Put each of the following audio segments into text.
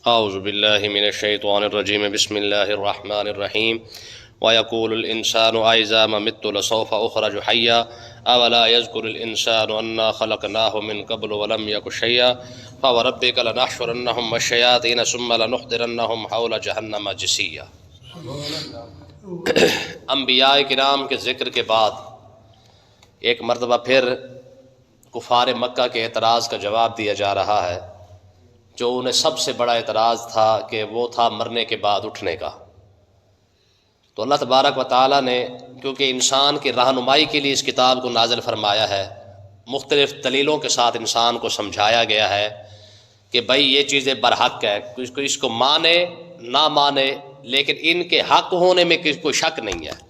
اعوذ باللہ من الشیطان الرجیم بسم اللہ الرحمن الرحیم وَيَقُولُ الْإِنسَانُ أَإِذَا مَتُّ لَسَوْفَ أُخْرَجُ حَيًّا أَوَلَا يَذْكُرُ الْإِنسَانُ أَنَّا خَلَقْنَاهُ مِنْ قَبْلُ وَلَمْ يَكُ شَيْئًا فَوَرَبِّكَ لَنَحْشُرَنَّهُمْ وَالشَّيَاطِينَ ثُمَّ لَنُحْضِرَنَّهُمْ حَوْلَ جَهَنَّمَ جِثِيًّا۔ انبیاء کرام کے ذکر کے بعد ایک مرتبہ پھر کفار مکہ کے اعتراض کا جواب دیا جا رہا ہے، جو انہیں سب سے بڑا اعتراض تھا کہ وہ تھا مرنے کے بعد اٹھنے کا۔ تو اللہ تبارک و تعالیٰ نے کیونکہ انسان کی رہنمائی کے لیے اس کتاب کو نازل فرمایا ہے، مختلف دلیلوں کے ساتھ انسان کو سمجھایا گیا ہے کہ بھائی یہ چیزیں برحق ہے، اس کو مانے نہ مانے، لیکن ان کے حق ہونے میں کوئی شک نہیں ہے۔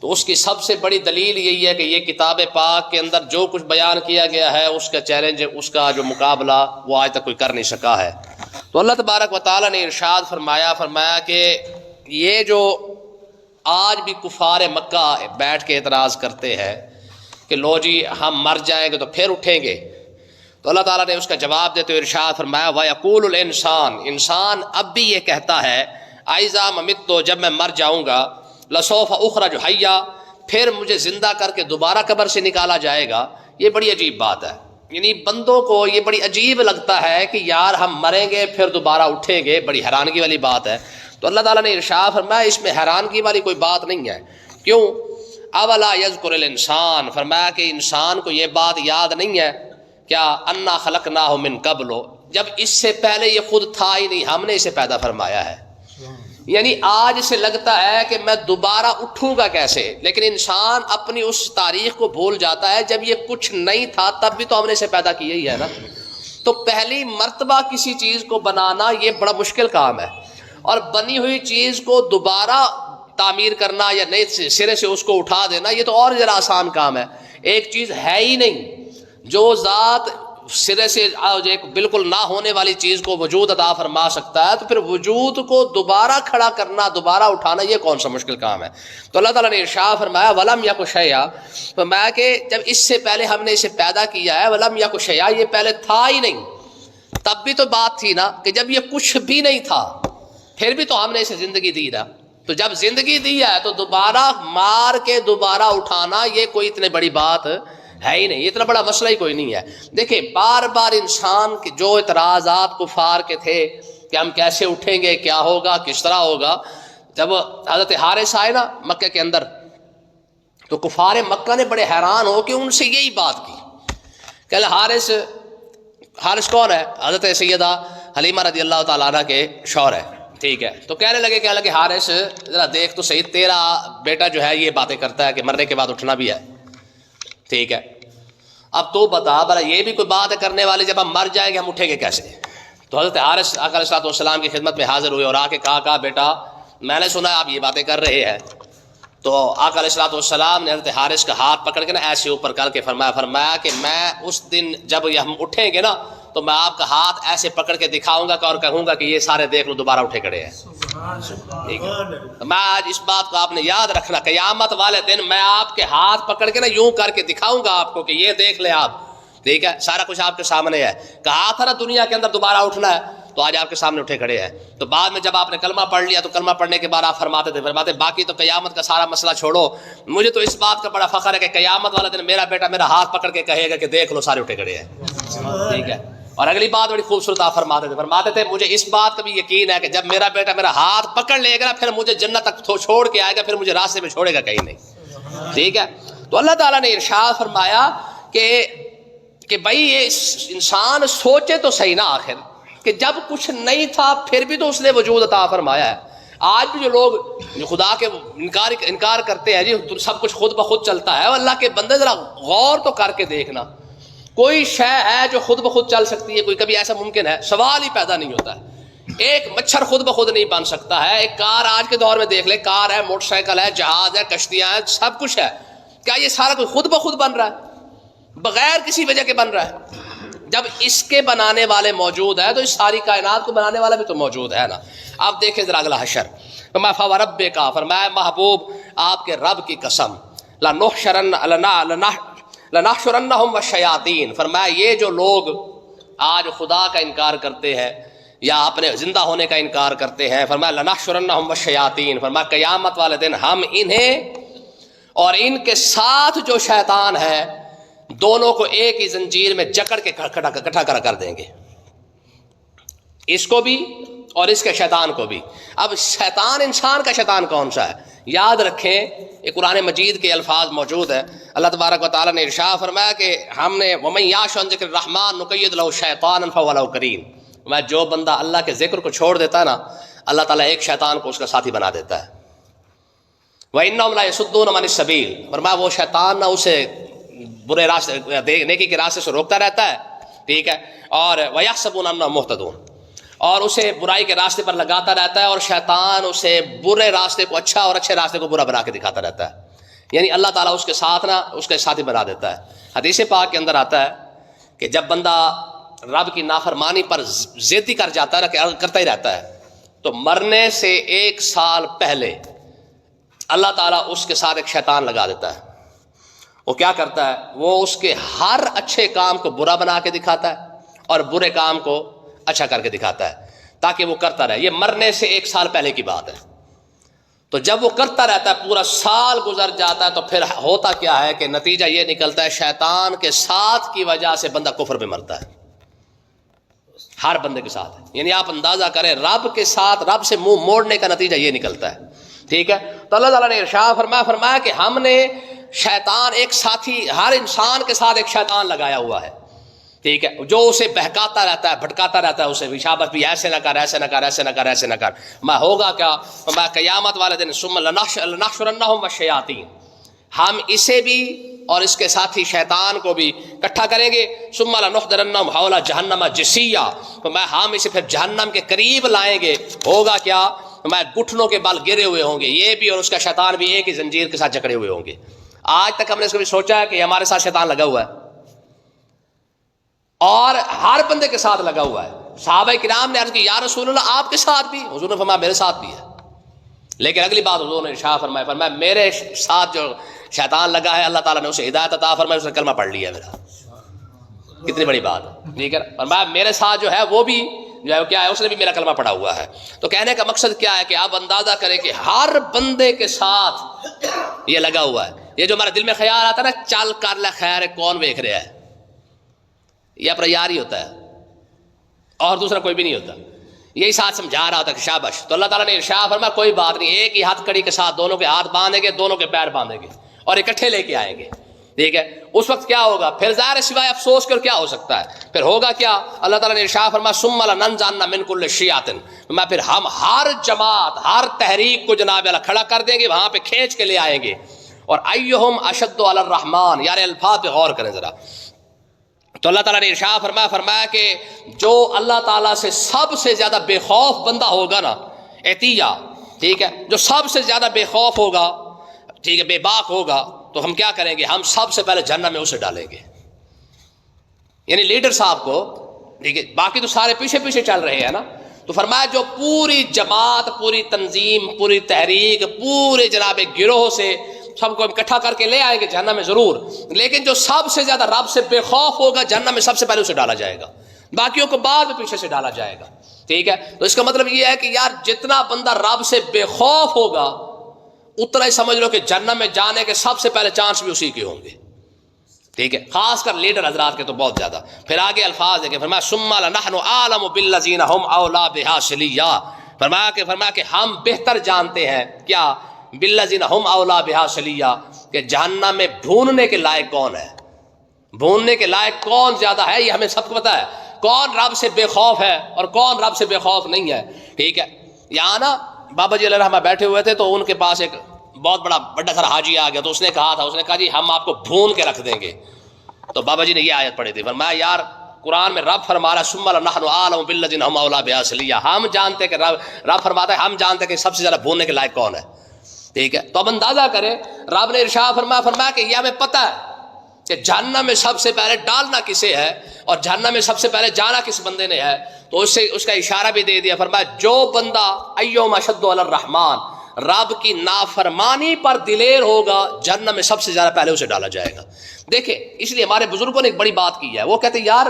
تو اس کی سب سے بڑی دلیل یہی ہے کہ یہ کتاب پاک کے اندر جو کچھ بیان کیا گیا ہے، اس کا چیلنج، اس کا جو مقابلہ وہ آج تک کوئی کر نہیں سکا ہے۔ تو اللہ تبارک و تعالیٰ نے ارشاد فرمایا کہ یہ جو آج بھی کفار مکہ بیٹھ کے اعتراض کرتے ہیں کہ لو جی ہم مر جائیں گے تو پھر اٹھیں گے، تو اللہ تعالیٰ نے اس کا جواب دیتے ہوئے ارشاد فرمایا وَيَقُولُ الْإِنسان، انسان اب بھی یہ کہتا ہے أَإِذَا مَمِتُّ، جب میں مر جاؤں گا، لَسَوْفَ أُخْرَجُ حَيًّا، پھر مجھے زندہ کر کے دوبارہ قبر سے نکالا جائے گا۔ یہ بڑی عجیب بات ہے، یعنی بندوں کو یہ بڑی عجیب لگتا ہے کہ یار ہم مریں گے پھر دوبارہ اٹھیں گے، بڑی حیرانگی والی بات ہے۔ تو اللہ تعالیٰ نے ارشاد فرمایا اس میں حیرانگی والی کوئی بات نہیں ہے۔ کیوں؟ اولا یذکر الانسان، فرمایا کہ انسان کو یہ بات یاد نہیں ہے کیا انا خلقناہ من قبل، جب اس سے پہلے یہ خود تھا ہی نہیں، ہم نے اسے پیدا فرمایا ہے۔ یعنی آج اسے لگتا ہے کہ میں دوبارہ اٹھوں گا کیسے، لیکن انسان اپنی اس تاریخ کو بھول جاتا ہے جب یہ کچھ نہیں تھا تب بھی تو ہم نے اسے پیدا کیا ہی ہے نا۔ تو پہلی مرتبہ کسی چیز کو بنانا یہ بڑا مشکل کام ہے، اور بنی ہوئی چیز کو دوبارہ تعمیر کرنا یا نئے سرے سے اس کو اٹھا دینا یہ تو اور ذرا آسان کام ہے۔ ایک چیز ہے ہی نہیں، جو ذات سرے سے ایک بالکل نہ ہونے والی چیز کو وجود عطا فرما سکتا ہے، تو پھر وجود کو دوبارہ کھڑا کرنا، دوبارہ اٹھانا یہ کون سا مشکل کام ہے۔ تو اللہ تعالیٰ نے ارشاد فرمایا وَلَمْ يَكُ شَيْئًا، فرمایا کہ جب اس سے پہلے ہم نے اسے پیدا کیا ہے، وَلَمْ يَكُ شَيْئًا، یہ پہلے تھا ہی نہیں، تب بھی تو بات تھی نا کہ جب یہ کچھ بھی نہیں تھا پھر بھی تو ہم نے اسے زندگی دی نا۔ تو جب زندگی دی ہے تو دوبارہ مار کے دوبارہ اٹھانا یہ کوئی اتنی بڑی بات ہے ہی نہیں، اتنا بڑا مسئلہ ہی کوئی نہیں ہے۔ دیکھیں بار بار انسان کے جو اعتراضات کفار کے تھے کہ ہم کیسے اٹھیں گے، کیا ہوگا، کس طرح ہوگا، جب حضرت حارث آئے نا مکہ کے اندر تو کفار مکہ نے بڑے حیران ہو کہ ان سے یہی بات کی کہ حارث کون ہے؟ حضرت سیدہ حلیمہ رضی اللہ تعالیٰ عنہ کے شوہر ہے، ٹھیک ہے۔ تو کہنے لگے حارث ذرا دیکھ تو صحیح، تیرا بیٹا جو ہے یہ باتیں کرتا ہے کہ مرنے کے بعد اٹھنا بھی ہے، ٹھیک ہے، اب تو بتا بھلا یہ بھی کوئی بات کرنے والی، جب ہم مر جائیں گے ہم اٹھیں گے کیسے؟ تو حضرت حارث آقا علیہ السلام کی خدمت میں حاضر ہوئے اور آ کے کہا بیٹا میں نے سنا آپ یہ باتیں کر رہے ہیں۔ تو آقا علیہ السلام نے حضرت حارث کا ہاتھ پکڑ کے نا ایسے اوپر کر کے فرمایا کہ میں اس دن جب ہم اٹھیں گے نا تو میں آپ کا ہاتھ ایسے پکڑ کے دکھاؤں گا اور کہوں گا کہ یہ سارے دیکھ لو دوبارہ اٹھے کھڑے ہیں۔ ٹھیک ہے، میں آج اس بات کو آپ نے یاد رکھنا، قیامت والے دن میں آپ کے ہاتھ پکڑ کے نا یوں کر کے دکھاؤں گا آپ کو کہ یہ دیکھ لیں آپ، ٹھیک ہے، سارا کچھ آپ کے سامنے ہے۔ کہا تھا نا دنیا کے اندر دوبارہ اٹھنا ہے، تو آج آپ کے سامنے اٹھے کھڑے ہیں۔ تو بعد میں جب آپ نے کلمہ پڑھ لیا تو کلمہ پڑھنے کے بعد آپ فرماتے باقی تو قیامت کا سارا مسئلہ چھوڑو، مجھے تو اس بات کا بڑا فخر ہے کہ قیامت والا دن میرا بیٹا میرا ہاتھ پکڑ کے کہے گا کہ دیکھ لو سارے اٹھے کھڑے ہیں، ٹھیک ہے۔ اور اگلی بات بڑی خوبصورت آپ فرماتے تھے مجھے اس بات کا بھی یقین ہے کہ جب میرا بیٹا میرا ہاتھ پکڑ لے گا پھر مجھے جنت تک چھوڑ کے آئے گا، پھر مجھے راستے میں چھوڑے گا کہیں نہیں، ٹھیک ہے۔ تو اللہ تعالیٰ نے ارشاد فرمایا کہ بھائی یہ انسان سوچے تو صحیح نا آخر کہ جب کچھ نہیں تھا پھر بھی تو اس نے وجود عطا فرمایا ہے۔ آج بھی جو لوگ جو خدا کے انکار کرتے ہیں جی سب کچھ خود بخود چلتا ہے، اللہ کے بندے ذرا غور تو کر کے دیکھنا، کوئی شے ہے جو خود بخود چل سکتی ہے؟ کوئی کبھی ایسا ممکن ہے؟ سوال ہی پیدا نہیں ہوتا ہے۔ ایک مچھر خود بخود نہیں بن سکتا ہے، ایک کار آج کے دور میں دیکھ لے، کار ہے، موٹر سائیکل ہے، جہاز ہے، کشتیاں ہیں، سب کچھ ہے، کیا یہ سارا کچھ خود بخود بن رہا ہے؟ بغیر کسی وجہ کے بن رہا ہے۔ جب اس کے بنانے والے موجود ہیں تو اس ساری کائنات کو بنانے والا بھی تو موجود ہے نا۔ آپ دیکھیں ذرا اگلا حشر، فَوَرَبِّكَ، فرمایا محبوب آپ کے رب کی قسم، لَنَحْشُرَنَّهُمْ وَالشَّيَاطِينَ، فرمایا یہ جو لوگ آج خدا کا انکار کرتے ہیں، یا اپنے زندہ ہونے کا انکار کرتے ہیں. فرمایا لنحشرنہم والشیاطین، فرمایا قیامت والے دن ہم انہیں اور ان کے ساتھ جو شیطان ہے دونوں کو ایک ہی زنجیر میں جکڑ کے اکٹھا کر دیں گے، اس کو بھی اور اس کے شیطان کو بھی. اب شیطان، انسان کا شیطان کون سا ہے؟ یاد رکھیں یہ قرآن مجید کے الفاظ موجود ہیں. اللہ تبارک و تعالیٰ نے ارشاد فرمایا کہ ہم نے وَمَن يَعْشُ عَن ذِكْرِ الرَّحْمَٰنِ نُقَيِّضْ لَهُ شَيْطَانًا فَهُوَ لَهُ قَرِينٌ. میں جو بندہ اللہ کے ذکر کو چھوڑ دیتا ہے نا، اللہ تعالیٰ ایک شیطان کو اس کا ساتھی بنا دیتا ہے. وَإِنَّهُمْ لَا يَصُدُّونَ عَنِ السَّبِيلِ، فرمایا وہ شیطان نہ اسے برے راستے، نیکی کے راستے سے روکتا رہتا ہے، ٹھیک ہے، اور وَيَحْسَبُونَ أَنَّهُمْ مُهْتَدُونَ، اور اسے برائی کے راستے پر لگاتا رہتا ہے، اور شیطان اسے برے راستے کو اچھا اور اچھے راستے کو برا بنا کے دکھاتا رہتا ہے. یعنی اللہ تعالیٰ اس کے ساتھ نہ اس کے ساتھی بنا دیتا ہے. حدیث پاک کے اندر آتا ہے کہ جب بندہ رب کی نافرمانی پر ضدی کر جاتا ہے، کرتا ہی رہتا ہے، تو مرنے سے 1 سال پہلے اللہ تعالیٰ اس کے ساتھ ایک شیطان لگا دیتا ہے. وہ کیا کرتا ہے؟ وہ اس کے ہر اچھے کام کو برا بنا کے دکھاتا ہے اور برے کام کو اچھا کر کے دکھاتا ہے تاکہ وہ کرتا رہے. یہ مرنے سے 1 سال پہلے کی بات ہے. تو جب وہ کرتا رہتا ہے، پورا سال گزر جاتا ہے، تو پھر ہوتا کیا ہے کہ نتیجہ یہ نکلتا ہے شیطان کے ساتھ کی وجہ سے بندہ کفر میں مرتا ہے. ہر بندے کے ساتھ. یعنی آپ اندازہ کریں رب کے ساتھ، رب سے منہ موڑنے کا نتیجہ یہ نکلتا ہے. ٹھیک ہے، تو اللہ تعالیٰ نے ارشاد فرمایا کہ ہم نے شیطان ایک ساتھی، ہر انسان کے ساتھ ایک شیطان لگایا ہوا ہے، ٹھیک ہے، جو اسے بہکاتا رہتا ہے، بھٹکاتا رہتا ہے، اسے شابت بھی ایسے نہ کر، ایسے نہ کر، ایسے نہ کر، ایسے نہ کر. میں ہوگا کیا؟ میں قیامت والے دن ثم لنحشرنہم والشیاطین، ہم اسے بھی اور اس کے ساتھی شیطان کو بھی اکٹھا کریں گے. ثم لنحضرنہم حول جہنم جثیا، تو میں ہم اسے پھر جہنم کے قریب لائیں گے. ہوگا کیا؟ میں گھٹنوں کے بال گرے ہوئے ہوں گے، یہ بھی اور اس کا شیطان بھی ایک ہی زنجیر کے ساتھ جکڑے ہوئے ہوں گے. آج تک ہم نے اس کو بھی سوچا ہے کہ ہمارے ساتھ شیطان لگا ہوا ہے، اور ہر بندے کے ساتھ لگا ہوا ہے. صحابہ کرام نے عرض کی یا رسول اللہ آپ کے ساتھ بھی؟ حضور نے فرمایا میرے ساتھ بھی ہے. لیکن اگلی بات حضور نے ارشاد فرمایا میرے ساتھ جو شیطان لگا ہے اللہ تعالیٰ نے اسے ہدایت عطا فرمائی، اس نے کلمہ پڑھ لیا میرا. کتنی بڑی بات ہے، ٹھیک ہے. فرمایا میرے ساتھ جو ہے وہ بھی جو ہے کیا ہے، اس نے بھی میرا کلمہ پڑھا ہوا ہے. تو کہنے کا مقصد کیا ہے کہ آپ اندازہ کریں کہ ہر بندے کے ساتھ یہ لگا ہوا ہے. یہ جو ہمارے دل میں خیال آتا ہے نا چل کر لے خیر کون دیکھ رہا ہے، یہ اپنا یار ہی ہوتا ہے اور دوسرا کوئی بھی نہیں ہوتا. یہی ساتھ سمجھا رہا ہوتا کہ شابش. تو اللہ تعالیٰ نے ارشاد فرمایا کوئی بات نہیں، ایک ہی ہاتھ کڑی کے ساتھ دونوں کے ہاتھ باندھیں گے، دونوں کے پیر باندھیں گے اور اکٹھے لے کے آئیں گے. ٹھیک ہے، اس وقت کیا ہوگا؟ پھر ظاہر سوائے افسوس کے اور کیا ہو سکتا ہے؟ پھر ہوگا کیا؟ اللہ تعالیٰ نے ارشاد فرمایا ثم لننزعن من کل شیعۃ، میں پھر ہم ہر جماعت، ہر تحریک کو جناب اللہ کھڑا کر دیں گے، وہاں پہ کھینچ کے لے آئیں گے. اور ایہم اشد علی الرحمن، یار الفاظ پہ غور کریں ذرا. تو اللہ تعالیٰ نے ارشاد فرمایا کہ جو اللہ تعالیٰ سے سب سے زیادہ بے خوف بندہ ہوگا نا، عطیہ، ٹھیک ہے، جو سب سے زیادہ بے خوف ہوگا، ٹھیک ہے، بے باک ہوگا، تو ہم کیا کریں گے؟ ہم سب سے پہلے جہنم میں اسے ڈالیں گے. یعنی لیڈر صاحب کو، ٹھیک ہے، باقی تو سارے پیچھے پیچھے چل رہے ہیں نا. تو فرمایا جو پوری جماعت، پوری تنظیم، پوری تحریک، پورے جناب گروہ سے سب کو اکٹھا کر کے لے آئیں گے جہنم میں ضرور، لیکن جو سب سے زیادہ رب سے بے خوف ہوگا جہنم میں سب سے پہلے اسے ڈالا جائے گا، باقیوں کو بعد میں پیچھے سے ڈالا جائے گا. ٹھیک ہے، تو اس کا مطلب یہ ہے کہ یار جتنا بندہ رب سے بے خوف ہوگا اتنا ہی سمجھ لو کہ جہنم میں جانے کے سب سے پہلے چانس بھی اسی کے ہوں گے. ٹھیک ہے، خاص کر لیڈر حضرات کے تو بہت زیادہ. پھر آگے الفاظ ہے کہ فرمایا ثم لنحن اعلم بالذین هم اولی بها صلیا، فرمایا کہ ہم بہتر جانتے ہیں کیا؟ بالذین هم اولی بها صلیا، کہ جہنم میں ڈھونڈنے کے لائق کون ہے، ڈھونڈنے کے لائق کون زیادہ ہے، یہ ہمیں سب کو پتا ہے. کون رب سے بے خوف ہے اور کون رب سے بے خوف نہیں ہے. ٹھیک ہے، یہاں نا بابا جی علیہ رحمہ بیٹھے ہوئے تھے، تو ان کے پاس ایک بہت بڑا سارا حاجی آ گیا. تو اس نے کہا جی ہم آپ کو ڈھونڈ کے رکھ دیں گے. تو بابا جی نے یہ آیت پڑھی تھی، فرمایا یار قرآن میں رب فرما رہا ہے ثم لنحن اعلم بالذین هم اولی بها صلیا، ہم جانتے کہ رب فرماتا ہے ہم جانتے کہ سب سے زیادہ ڈھونڈنے کے لائق کون ہے. ٹھیک ہے، تو اب اندازہ کریں رب نے ارشاد فرمایا کہ یہ ہمیں پتہ ہے کہ جہنم میں سب سے پہلے ڈالنا کسے ہے اور جہنم میں سب سے پہلے جانا کس بندے نے ہے. تو اس کا اشارہ بھی دے دیا، فرمایا جو بندہ ایہم اشد علی الرحمن، رب کی نافرمانی پر دلیر ہوگا جہنم میں سب سے زیادہ پہلے اسے ڈالا جائے گا. دیکھیں اس لیے ہمارے بزرگوں نے ایک بڑی بات کی ہے، وہ کہتے ہیں یار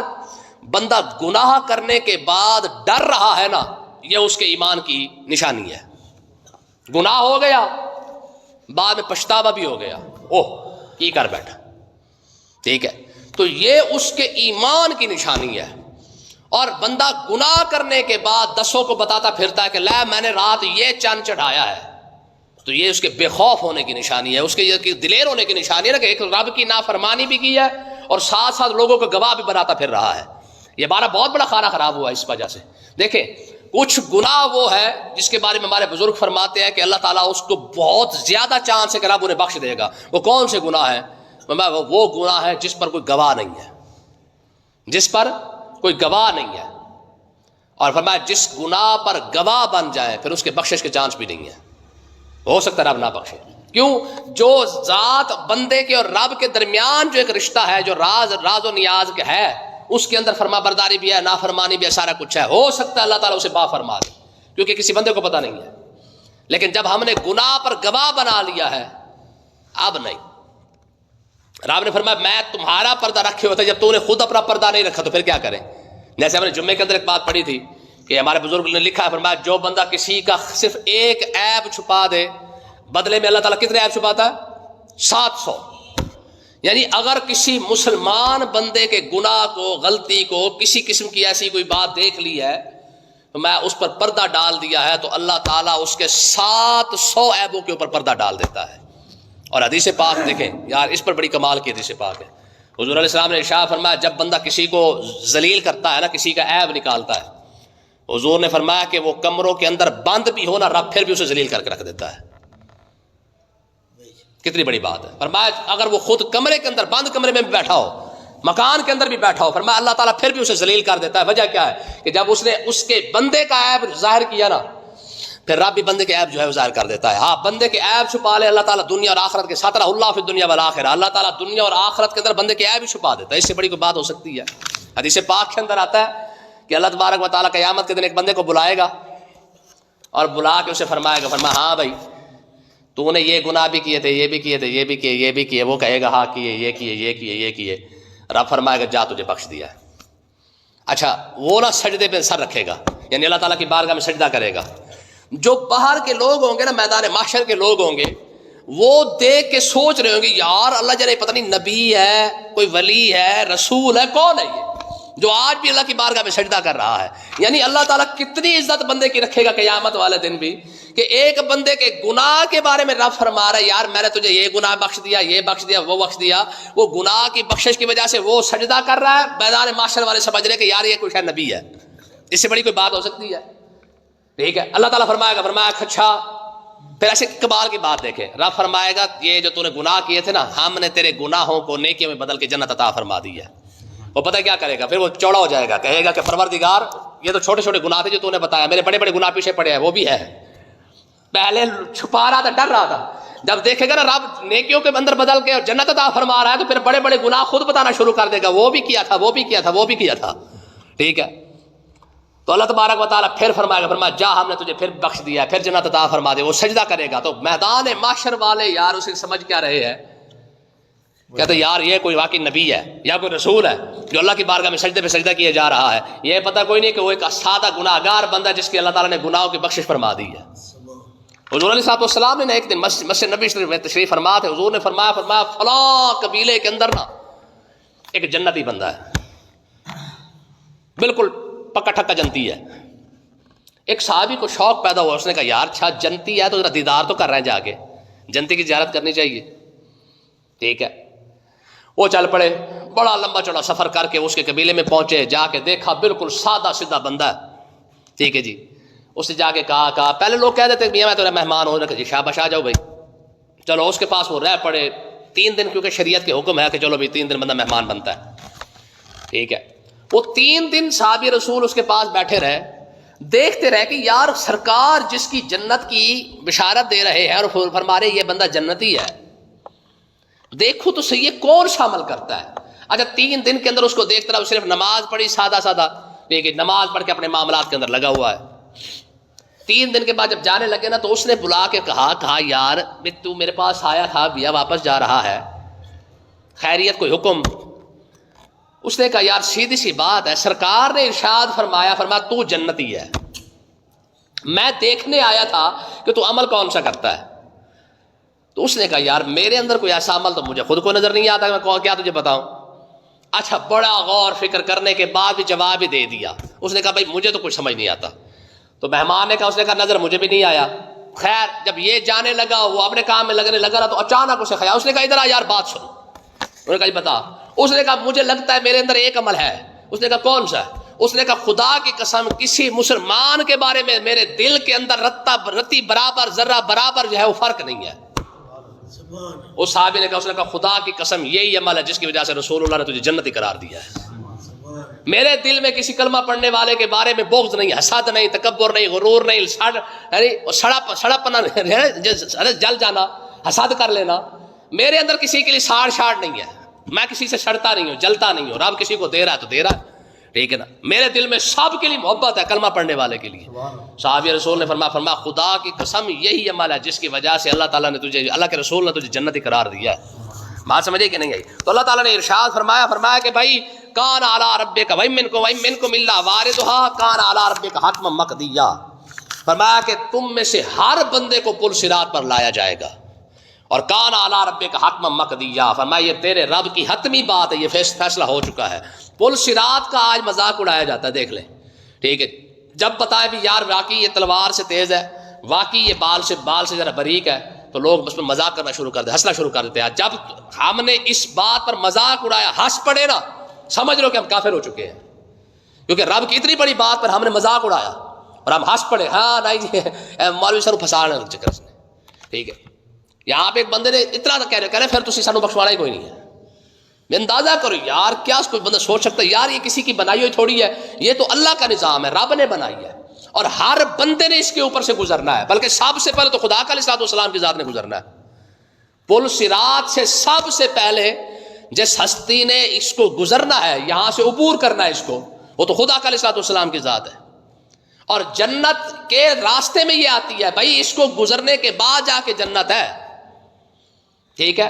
بندہ گناہ کرنے کے بعد ڈر رہا ہے نا، یہ اس کے ایمان کی نشانی ہے. گناہ ہو گیا، بعد میں پچھتاوا بھی ہو گیا، اوہ کی کر بیٹھا، ٹھیک ہے، تو یہ اس کے ایمان کی نشانی ہے. اور بندہ گناہ کرنے کے بعد دسوں کو بتاتا پھرتا ہے کہ لے میں نے رات یہ چاند چڑھایا ہے، تو یہ اس کے بے خوف ہونے کی نشانی ہے، اس کے یہ دلیر ہونے کی نشانی ہے نا، کہ ایک رب کی نافرمانی بھی کی ہے اور ساتھ ساتھ لوگوں کو گواہ بھی بناتا پھر رہا ہے. یہ ہمارا بہت بڑا کھانا خراب ہوا اس وجہ سے. دیکھیں کچھ گناہ وہ ہے جس کے بارے میں ہمارے بزرگ فرماتے ہیں کہ اللہ تعالیٰ اس کو بہت زیادہ چانس ہے کہ رب انہیں بخش دے گا. وہ کون سے گناہ ہیں؟ وہ گناہ ہے جس پر کوئی گواہ نہیں ہے، جس پر کوئی گواہ نہیں ہے. اور فرمایا جس گناہ پر گواہ بن جائے پھر اس کے بخشش کے چانس بھی نہیں ہے، ہو سکتا ہے رب نہ بخشے. کیوں؟ جو ذات بندے کے اور رب کے درمیان جو ایک رشتہ ہے، جو راز و نیاز کے ہے، اس کے اندر فرما برداری بھی ہے، نافرمانی بھی ہے، سارا کچھ ہے. ہو سکتا ہے اللہ تعالیٰ اسے معاف فرما دے کیونکہ کسی بندے کو پتہ نہیں ہے. لیکن جب ہم نے گناہ پر گواہ بنا لیا ہے اب نہیں. رب نے فرمایا میں تمہارا پردہ رکھے ہوتا، جب تو نے خود اپنا پردہ نہیں رکھا تو پھر کیا کریں؟ جیسے ہم نے جمعے کے اندر ایک بات پڑھی تھی کہ ہمارے بزرگ نے لکھا ہے، فرمایا جو بندہ کسی کا صرف ایک عیب چھپا دے بدلے میں اللہ تعالیٰ کتنے عیب چھپاتا ہے؟ 700. یعنی اگر کسی مسلمان بندے کے گناہ کو، غلطی کو، کسی قسم کی ایسی کوئی بات دیکھ لی ہے تو میں اس پر پردہ ڈال دیا ہے تو اللہ تعالیٰ اس کے 700 عیبوں کے اوپر پردہ ڈال دیتا ہے. اور حدیث پاک دیکھیں یار، اس پر بڑی کمال کی حدیث پاک ہے. حضور علیہ السلام نے ارشاد فرمایا جب بندہ کسی کو ذلیل کرتا ہے نا، کسی کا عیب نکالتا ہے، حضور نے فرمایا کہ وہ کمروں کے اندر بند بھی ہو نا، رب پھر بھی اسے ذلیل کر کے رکھ دیتا ہے. کتنی بڑی بات ہے. فرمایا اگر وہ خود کمرے کے اندر، بند کمرے میں بھی بیٹھا ہو، مکان کے اندر بھی بیٹھا ہو، فرمایا اللہ تعالیٰ پھر بھی اسے ذلیل کر دیتا ہے. وجہ کیا ہے؟ کہ جب اس نے اس کے بندے کا عیب ظاہر کیا نا، پھر رب بھی بندے کے عیب جو ہے وہ ظاہر کر دیتا ہے. ہاں بندے کے عیب چھپا لے اللہ تعالیٰ دنیا اور آخرت کے، سترہ اللہ فی الدنیا والآخرہ، اللہ تعالیٰ دنیا اور آخرت کے اندر بندے کے عیب ہی چھپا دیتا ہے. اس سے بڑی کوئی بات ہو سکتی ہے؟ حدیث پاک کے اندر آتا ہے کہ اللہ تبارک و تعالیٰ قیامت کے دن ایک بندے کو بلائے گا اور بلا کے اسے فرمائے گا، فرمایا ہاں بھائی تو نے یہ گناہ بھی کیے تھے، یہ بھی کیے تھے، یہ بھی کیے، یہ بھی کیے. وہ کہے گا ہاں کیے، یہ کیے، یہ کیے، یہ کیے. رب فرمائے گا جا تجھے بخش دیا ہے. اچھا وہ نہ سجدے پہ سر رکھے گا، یعنی اللہ تعالیٰ کی بارگاہ میں سجدہ کرے گا. جو باہر کے لوگ ہوں گے نا، میدان محشر کے لوگ ہوں گے، وہ دیکھ کے سوچ رہے ہوں گے یار اللہ جانے پتہ نہیں نبی ہے، کوئی ولی ہے، رسول ہے، کون ہے یہ جو آج بھی اللہ کی بارگاہ میں سجدہ کر رہا ہے. یعنی اللہ تعالیٰ کتنی عزت بندے کی رکھے گا قیامت والے دن بھی، کہ ایک بندے کے گناہ کے بارے میں رب فرما رہا ہے یار میں نے تجھے یہ گناہ بخش دیا، یہ بخش دیا، وہ بخش دیا. وہ گناہ کی بخشش کی وجہ سے وہ سجدہ کر رہا ہے، میدان محشر والے سمجھ رہے کہ یار یہ کوئی شاید نبی ہے. اس سے بڑی کوئی بات ہو سکتی ہے؟ ٹھیک ہے. اللہ تعالیٰ فرمائے گا، فرمایا اچھا پھر ایسے کمال کی بات دیکھے، رب فرمائے گا یہ جو تو نے گناہ کیے تھے نا، ہم نے تیرے گناہوں کو نیکیوں میں بدل کے جنت عطا فرما دی ہے. وہ پتہ کیا کرے گا؟ پھر وہ چوڑا ہو جائے گا، کہے گا کہ پروردگار یہ تو چھوٹے چھوٹے گناہ تھے جو تو نے بتایا، میرے بڑے بڑے گناہ پیچھے پڑے ہیں. وہ بھی ہے، پہلے چھپا رہا تھا، ڈر رہا تھا. جب دیکھے گا نا رب نیکیوں کے اندر بدل کے اور جنت عطا فرما رہا ہے تو پھر بڑے بڑے گناہ خود بتانا شروع کر دے گا، وہ بھی کیا تھا، وہ بھی کیا تھا، وہ بھی کیا تھا. ٹھیک ہے. تو اللہ تبارک و تعالیٰ پھر فرمائے گا، فرمایا جا ہم نے تجھے پھر بخش دیا ہے، پھر جنت عطا فرما دے. وہ سجدہ کرے گا تو میدان محشر والے یار اسے سمجھ کیا رہے ہیں؟ کہتے یار یہ کوئی واقعی نبی ہے یا کوئی رسول ہے جو اللہ کی بارگاہ میں سجدے پہ سجدہ کیے جا رہا ہے. یہ پتہ کوئی نہیں کہ وہ ایک سادہ گناہ گار بندہ جس کی اللہ تعالیٰ نے گناہوں کی بخشش فرما دی ہے. حضور علیہ السلام نے ایک دن مسجد نبی شریف میں تشریف فرما تھے. حضور نے فرمایا فلاں قبیلے کے اندر نا ایک جنتی بندہ ہے، بالکل پکا ٹھکا جنتی ہے. ایک صحابی کو شوق پیدا ہوا، اس نے کہا یار اچھا جنتی ہے تو ذرا دیدار تو کر رہے ہیں، جا کے جنتی کی زیارت کرنی چاہیے. ٹھیک ہے. وہ چل پڑے، بڑا لمبا چوڑا سفر کر کے اس کے قبیلے میں پہنچے. جا کے دیکھا بالکل سادہ سیدھا بندہ ہے. ٹھیک ہے جی. اس نے جا کے کہا پہلے لوگ کہہ دیتے میاں میں تیرا مہمان ہوں، جی شاباش آ جاؤ بھائی. چلو اس کے پاس وہ رہ پڑے 3 دن، کیونکہ شریعت کے حکم ہے کہ چلو بھائی 3 دن بندہ مہمان بنتا ہے. ٹھیک ہے. وہ 3 دن صحابی رسول اس کے پاس بیٹھے رہے، دیکھتے رہے کہ یار سرکار جس کی جنت کی بشارت دے رہے ہیں اور فرما رہے یہ بندہ جنتی ہے، دیکھو تو صحیح کون سا عمل کرتا ہے. اچھا 3 دن کے اندر اس کو دیکھتا رہا، صرف نماز پڑھی سادہ سادہ، لیکن نماز پڑھ کے اپنے معاملات کے اندر لگا ہوا ہے. 3 دن کے بعد جب جانے لگے نا تو اس نے بلا کے کہا یار تو میرے پاس آیا تھا، بیا واپس جا رہا ہے، خیریت کوئی حکم؟ اس نے کہا یار سیدھی سی بات ہے، سرکار نے ارشاد فرمایا تو جنتی ہے، میں دیکھنے آیا تھا کہ تو عمل کون سا کرتا ہے۔ تو اس نے کہا یار میرے اندر کوئی ایسا عمل تو مجھے خود کو نظر نہیں آتا، میں کیا تجھے بتاؤں۔ اچھا بڑا غور فکر کرنے کے بعد بھی جواب ہی دے دیا۔ اس نے کہا بھائی مجھے تو کچھ سمجھ نہیں آتا۔ تو مہمان نے کہا، اس نے کہا نظر مجھے بھی نہیں آیا۔ خیر جب یہ جانے لگا، وہ اپنے کام میں لگنے لگا تو اچانک اسے خیال، اس نے کہا ادھر آ یار بات سن۔ انہوں نے کہا بتا۔ اس نے کہا مجھے لگتا ہے میرے اندر ایک عمل ہے۔ اس نے کہا کون سا؟ اس نے کہا خدا کی قسم کسی مسلمان کے بارے میں میرے دل کے اندر رتی برابر ذرہ برابر جو ہے وہ فرق نہیں ہے۔ اس صحابی نے کہا، اس نے کہا خدا کی قسم یہی عمل ہے جس کی وجہ سے رسول اللہ نے تجھے جنتی قرار دیا ہے۔ میرے دل میں کسی کلمہ پڑھنے والے کے بارے میں بغض نہیں، حسد نہیں، تکبر نہیں، غرور نہیں، سڑا جل جانا، حسد کر لینا۔ میرے اندر کسی کے لیے ساڑ شاڑ نہیں ہے، میں کسی سے سڑتا نہیں ہوں، جلتا نہیں ہوں۔ رب کسی کو دے رہا ہے تو دے رہا ہے، ٹھیک ہے نا۔ میرے دل میں سب کے لیے محبت ہے کلمہ پڑھنے والے کے لیے۔ صحابی رسول نے فرمایا خدا کی قسم یہی عمل ہے جس کی وجہ سے اللہ تعالیٰ نے تجھے، اللہ کے رسول نے تجھے جنتی قرار دیا ہے۔ بات سمجھے کہ نہیں آئی؟ تو اللہ تعالیٰ نے ارشاد فرمایا کہ بھائی کان علی ربک ومنکم الا واردھا کان علی ربک حتما مقضیا۔ فرمایا کہ تم میں سے ہر بندے کو پل صراط پر لایا جائے گا، اور کان علی ربک حتما مقضیا۔ فرمایا یہ تیرے رب کی حتمی بات ہے، یہ فیصلہ ہو چکا ہے۔ پل صراط کا آج مذاق اڑایا جاتا ہے، دیکھ لیں، ٹھیک ہے۔ جب بتائے بھی یار واقعی یہ تلوار سے تیز ہے، واقعی یہ بال سے ذرا باریک ہے، تو لوگ اس میں مذاق کرنا شروع کر دیں، ہنسنا شروع کر دیتے ہیں۔ جب ہم نے اس بات پر مذاق اڑایا، ہنس پڑے نا، سمجھ لو کہ ہم کافر ہو چکے ہیں، کیونکہ رب کی اتنی بڑی بات پر ہم نے مذاق اڑایا اور ہم ہنس پڑے۔ ہاں نہیں جی مولوی صاحب پھنسانے چکر سے، ٹھیک ہے۔ یہاں پہ ایک بندے نے اتنا کہہ رہے پھر تسی سانو بخشوانا ہی کوئی نہیں ہے۔ میں اندازہ کرو یار، کیا کوئی بندہ سوچ سکتا ہے یار یہ کسی کی بنائی ہوئی تھوڑی ہے، یہ تو اللہ کا نظام ہے، رب نے بنائی ہے، اور ہر بندے نے اس کے اوپر سے گزرنا ہے، بلکہ سب سے پہلے تو خدا کا علیہ السلام کی ذات نے گزرنا ہے۔ پل صراط سے سب سے پہلے جس ہستی نے اس کو گزرنا ہے، یہاں سے عبور کرنا ہے اس کو، وہ تو خدا کا علیہ السلام کی ذات ہے۔ اور جنت کے راستے میں یہ آتی ہے بھائی، اس کو گزرنے کے بعد جا کے جنت ہے، ٹھیک ہے۔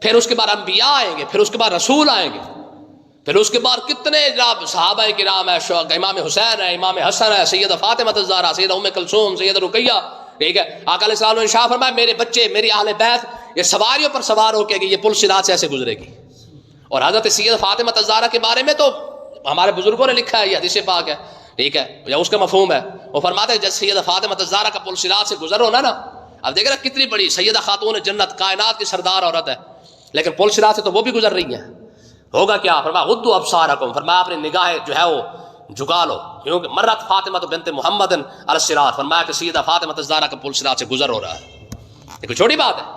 پھر اس کے بعد انبیاء آئیں گے، پھر اس کے بعد رسول آئیں گے، پھر اس کے بعد کتنے صحابہ کرام ہیں، امام حسین ہے، امام حسن ہے، سیدہ فاطمہ الزہرا، سیدہ ام کلثوم، سیدہ رقیہ، ٹھیک ہے۔ آقا علیہ السلام نے ارشاد فرمایا میرے بچے، میری اہل بیت یہ سواریوں پر سوار ہو کے یہ پل صراط سے ایسے گزرے گی۔ اور حضرت سیدہ فاطمہ الزہرا کے بارے میں تو ہمارے بزرگوں نے لکھا ہے، یہ حدیث پاک ہے، ٹھیک ہے، یا اس کا مفہوم ہے۔ وہ فرماتے ہیں جب سیدہ فاطمہ الزہرا کا پل صراط سے گزر ہونا نا، اب دیکھ رہے کتنی بڑی سیدہ خاتون جنت، کائنات کی سردار عورت ہے، لیکن پل صراط سے تو وہ بھی گزر رہی ہیں۔ ہوگا کیا؟ فرمایا غضوا ابصارکم، فرمایا اپنی نگاہیں جو ہے وہ جھکا لو، کیونکہ مرت فاطمہ بنت محمد علی الصراط، فرمایا کہ سیدہ فاطمہ الزہرا کا پل صراط سے گزر ہو رہا ہے، یہ کوئی چھوٹی بات ہے۔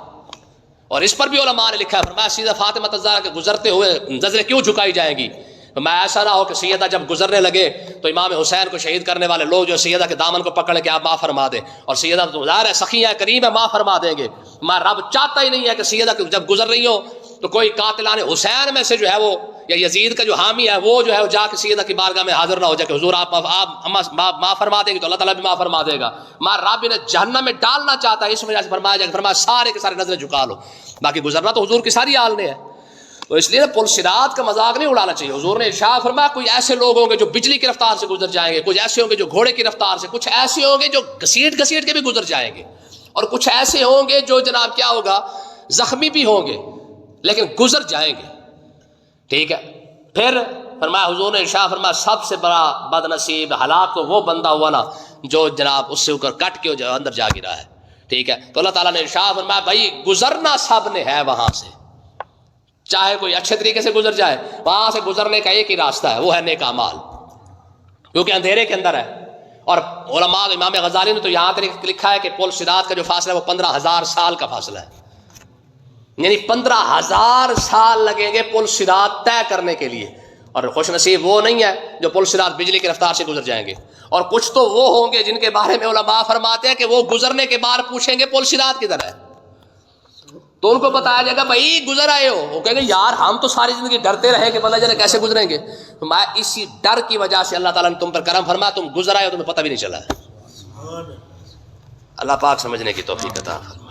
اور اس پر بھی علماء نے لکھا ہے، فرمایا سیدہ فاطمہ الزہرا کے گزرتے ہوئے نظریں کیوں جھکائی جائیں گی؟ فرمایا ایسا نہ ہو کہ سیدہ جب گزرنے لگے تو امام حسین کو شہید کرنے والے لوگ جو سیدہ کے دامن کو پکڑ کے آپ معاف فرما دیں، اور سیدہ تو ظاہر ہے سخی ہے، کریم ہے، معاف فرما دیں گے۔ میں رب چاہتا ہی نہیں ہے کہ سیدہ جب گزر رہی ہو تو کوئی قاتلان حسین میں سے جو ہے وہ، یا یزید کا جو حامی ہے وہ جو ہے وہ جا کے سیدہ کی بارگاہ میں حاضر نہ ہو جائے کہ حضور آپ معاف فرما دیں گے، تو اللہ تعالیٰ بھی معاف فرما دے گا۔ میں رب انہیں جہنم میں ڈالنا چاہتا ہے، اس وجہ سے فرمایا جائے، فرمایا سارے کے سارے نظریں جھکا لو، باقی گزرنا تو حضور کی ساری آل نے ہے۔ تو اس لیے پل صراط کا مذاق نہیں اڑانا چاہیے۔ حضور نے ارشاد فرمایا کوئی ایسے لوگ ہوں گے جو بجلی کی رفتار سے گزر جائیں گے، کچھ ایسے ہوں گے جو گھوڑے کی رفتار سے، کچھ ایسے ہوں گے جو گھسیٹ گھسیٹ کے بھی گزر جائیں گے، اور کچھ ایسے ہوں گے جو جناب کیا ہوگا زخمی بھی ہوں گے لیکن گزر جائیں گے، ٹھیک ہے۔ پھر فرمایا حضور نے ارشاد فرمایا سب سے بڑا بد نصیب ہلاک تو وہ بندہ ہوا نا جو جناب اس سے اوپر کٹ کے جو اندر جا گرا ہے، ٹھیک ہے۔ تو اللہ تعالیٰ نے ارشاد فرمایا بھائی گزرنا سب نے ہے وہاں سے، چاہے کوئی اچھے طریقے سے گزر جائے، وہاں سے گزرنے کا ایک ہی راستہ ہے، وہ ہے نیک اعمال، کیونکہ اندھیرے کے اندر ہے۔ اور علماء امام غزالی نے تو یہاں تک لکھا ہے کہ پل صراط کا جو فاصلہ ہے وہ 15,000 سال کا فاصلہ ہے، یعنی 15,000 سال لگیں گے پل صراط طے کرنے کے لیے۔ اور خوش نصیب وہ نہیں ہے جو پل صراط بجلی کی رفتار سے گزر جائیں گے، اور کچھ تو وہ ہوں گے جن کے بارے میں علماء فرماتے ہیں کہ وہ گزرنے کے بعد پوچھیں گے پل صراط کدھر ہے، تو ان کو بتایا جائے گا بھائی گزر آئے ہو، وہ کہیں گے یار ہم تو ساری زندگی ڈرتے رہے کہ اللہ جانے کیسے گزریں گے۔ میں اسی ڈر کی وجہ سے اللہ تعالیٰ نے تم پر کرم فرمایا، تم گزر آئے ہو، تمہیں پتہ بھی نہیں چلا ہے۔ اللہ پاک سمجھنے کی توفیق عطا فرمائے۔